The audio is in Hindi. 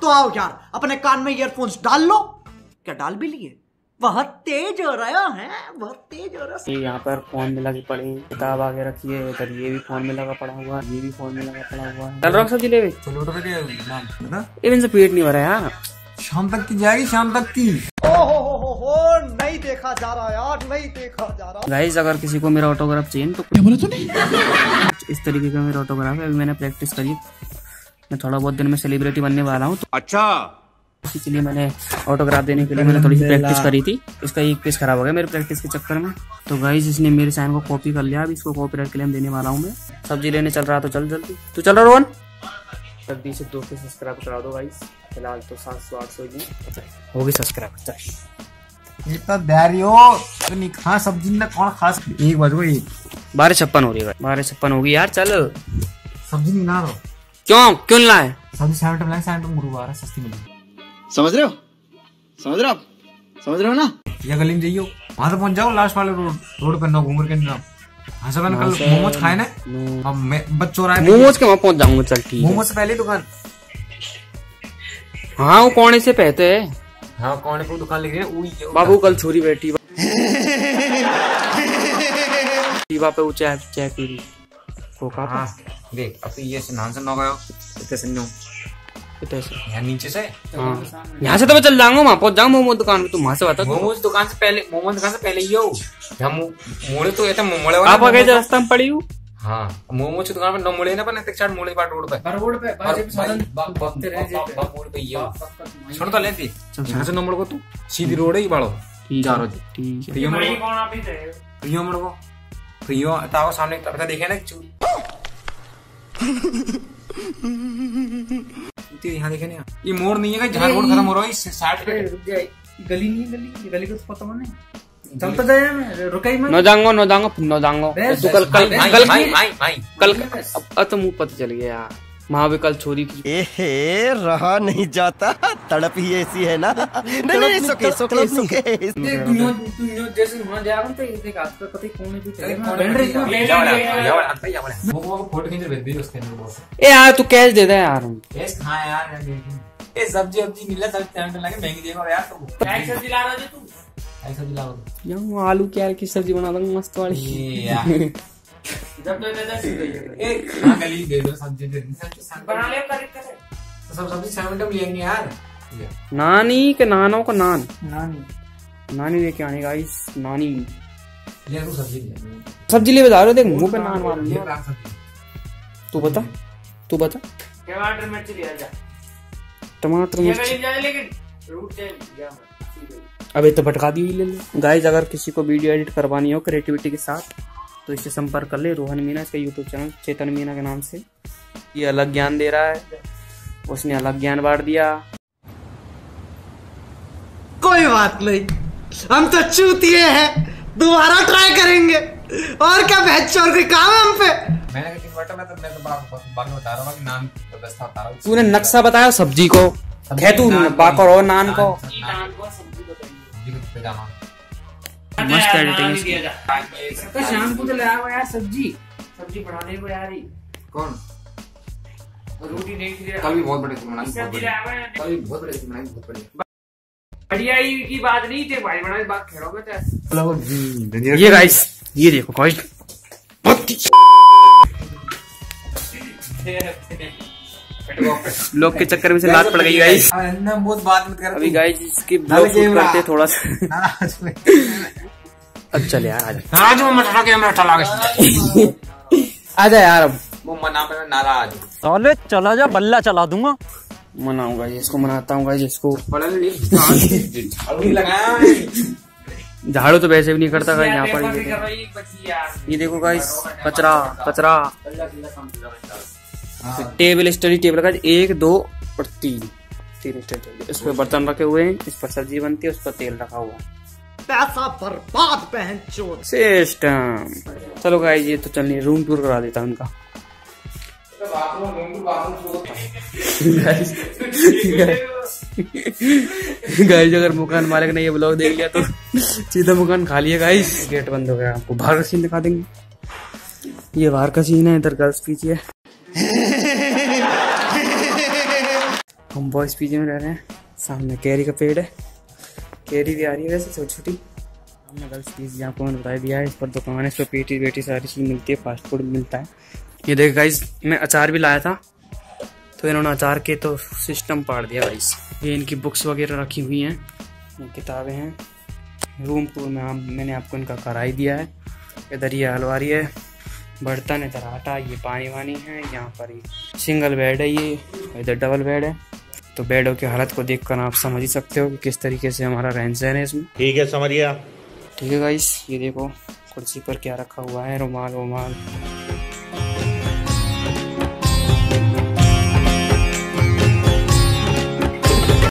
तो आओ यार अपने कान में ईयरफोन्स डाल लो। क्या डाल भी लिए? बहुत तेज हो रहा है, बहुत तेज हो रहा है। यहाँ पर फोन में लगी पड़ी किताब आगे रखी है, इधर ये भी फोन में लगा पड़ा हुआ है, ये भी फोन में लगा पड़ा हुआ है। चल रहा सब्जी ले इनसे पेट नहीं भरा यार। शाम तक की जाएगी, शाम तक की। ओहो नहीं देखा जा रहा यार, नहीं देखा जा रहा। गाइस अगर किसी को मेरा ऑटोग्राफ चाहिए तो क्या बोला तूने? इस तरीके का मेरा ऑटोग्राफ है। अभी मैंने प्रैक्टिस करी, मैं थोड़ा बहुत दिन में सेलिब्रिटी बनने वाला हूँ। अच्छा, इसलिए मैंने ऑटोग्राफ देने के लिए मैंने थोड़ी सी प्रैक्टिस करी थी। इसका एक पेज खराब हो गया मेरे प्रैक्टिस के चक्कर में। तो गाइस इसने मेरे साइन को कॉपी कर लिया। अब इसको कॉपीराइट क्लेम देने वाला हूँ मैं। सब्जी लेने चल रहा तो चल जल्दी। तू चल रहा रोहन? जल्दी से 2 सब्सक्राइब करा दो गाइस। फिलहाल तो 700-800 होगी सब्सक्राइब। इतना देरी हो तो नहीं खा सब्जी ना, कौन खा सकती? 1 बज गई, 12:56 हो रही है। 12:56 होगी यार। चल सब्जी नहीं ला रहा। क्यों लाए? सब्जी 7 गुरुवार है, सस्ती मिलेगी। समझ रहे हो? समझ रहे हो ना? या गली में जाइयो, वहां तो पहुंच जाओ लास्ट वाले रोड पे ना घूम के ना। हाँ सब कल मोमोज खाए ना। अब मैं बच्चों रहा मोमोज के वहाँ पहुंच जाऊंगा। चल ठीक है। मोमोज से पहले दुकान। हाँ वो कोने से पहते है। हाँ कौन को दुकान लिख रही है? बाबू कल छोरी बैठी वहाँ पे चाय पी रही कोका। हाँ देख अब ये नाम से ना गयो इतने संजो यहाँ नीचे से। हाँ यहाँ से तो मैं चल जाऊंगा, वहाँ पहुंच जाऊंगा मोमोज दुकान में। तुम वहाँ से बता। मोमोज दुकान से पहले ही हो। मोड़े तो ये मोड़े आप आगे रास्ता में पड़ी हूँ। हाँ मोमोज की दुकान पर मोड़े ना पर चाट मोड़े पाट रोड पे छोड़ तो लेती यहाँ से नंबर को तू सीधी रोड है बाड़ो। ठीक है प्रियो मोड़ को प्रियो ताको सामने तड़का देखे ना यहाँ देखे ना। ये मोड़ नहीं है जहाँ रोड खत्म हो रहा है इस साइड पे गली नहीं, गली को तो पता नहीं। चलता जाए मैं रुका ही मैं। न जाऊंगा तू कल अब तो मुँह पता चल गया यार। वहाँ भी कल छोरी की रहा नहीं जाता, तड़प ही ऐसी है ना। नहीं सोके जैसे वहाँ जा रहा तो एक हाथ पे पता ही कौन ए यार तू कैश दे दे यार। सब्जी मिला महंगी देगा यार। सब्जी ला रहा है तू? यार आलू क्या की सब्जी बना दूंगा मस्त वाली। गली दे दो सब्जी बना ले तो सब सब्जी सैंडविच लेंगे यार। नानी के नानों को नानी लेके आने गाइस। नानी ले तू सब्जी ले बता रहे हो। देख मुंह पे नान मार। तू बता टमाटर मिर्च ले जा। टमाटर मिर्च लेकिन रूट से अबे तो भटका दी हुई ले लो। गाइस अगर किसी को वीडियो एडिट करवानी हो क्रिएटिविटी के साथ तो इससे संपर्क कर ले। रोहन मीना इसका यूट्यूब चैनल चेतन मीना के नाम से। ये अलग ज्ञान दे रहा है, उसने अलग ज्ञान बांट दिया। कोई बात नहीं, हम तो चूतिए हैं, दोबारा ट्राई करेंगे। और क्या बहचोर के काम है हम पे। मैं तो बाकी बता रहा हूँ कि नाम व्यवस्था बता रहा हूँ। तूने नक्शा बताया सब्जी को, तू बाकर और नान को। मस्त एडिटिंग। तो शाम को तो ले आओ यार सब्जी बनाने को यार। कौन रोटी नहीं खिला? कल भी बहुत बड़ी बहुत बड़ी बढ़िया की बात नहीं थी भाई, बड़ा बात खेलोगे तो। ये गाइस ये देखो गाइस लोग के चक्कर में से लात पड़ गई गाइस। बहुत बात मत कर अभी गाइस इसकी ब्लॉग शूट करते थोड़ा सा। अब चल यार आजा यार। अब वो मना पे नाराज साले चला जा, बल्ला चला दूंगा। मनाऊंगा इसको, मनाता हूँ गाइस इसको। झाड़ू तो वैसे भी नहीं करता गाइस यहाँ पर। ये देखो गाइस कचरा टेबल स्टडी टेबल का 1 2 और 3 स्टडी। इस पर बर्तन रखे हुए हैं, इस पर सब्जी बनती है, उस पर तेल रखा हुआ है। पैसा बर्बाद पहन चोर सिस्टम। चलो गाइस ये तो चलिए रूम टूर करा देता उनका। गाइस अगर मकान मालिक ने ये ब्लॉग देख लिया तो सीधा मकान खा लिया गाइस। गेट बंद हो गया। आपको बाहर का सीन दिखा देंगे। ये बाहर का सीन है, इधर गर्ल्स पीछे है। हम बॉयज पीजी में रह रहे हैं। सामने कैरी का पेड़ है, कैरी भी आ रही है वैसे छोटी छोटी। हमने गर्ल्स पीजी आपको मैंने बता दिया है। इस पर दुकान है, इस पर पेटी बेटी सारी चीज़ मिलती है, फास्ट फूड मिलता है। ये देखो गाइस, मैं अचार भी लाया था तो इन्होंने अचार के तो सिस्टम पाड़ दिया गाइस। ये इनकी बुक्स वगैरह रखी हुई हैं, ये किताबें हैं। रूम टूर में मैंने आपको इनका करा ही दिया है। इधर ये अलमारी है, बर्तन इधर आटा, ये पानी वानी है। यहाँ पर ये सिंगल बेड है, ये इधर डबल बेड है। तो बेडों की हालत को देखकर आप समझ ही सकते हो कि किस तरीके से हमारा रहन सहन है इसमें। ठीक है, समझ गया। ठीक है गाइस, ये देखो कुर्सी पर क्या रखा हुआ है, रुमाल वुमाल।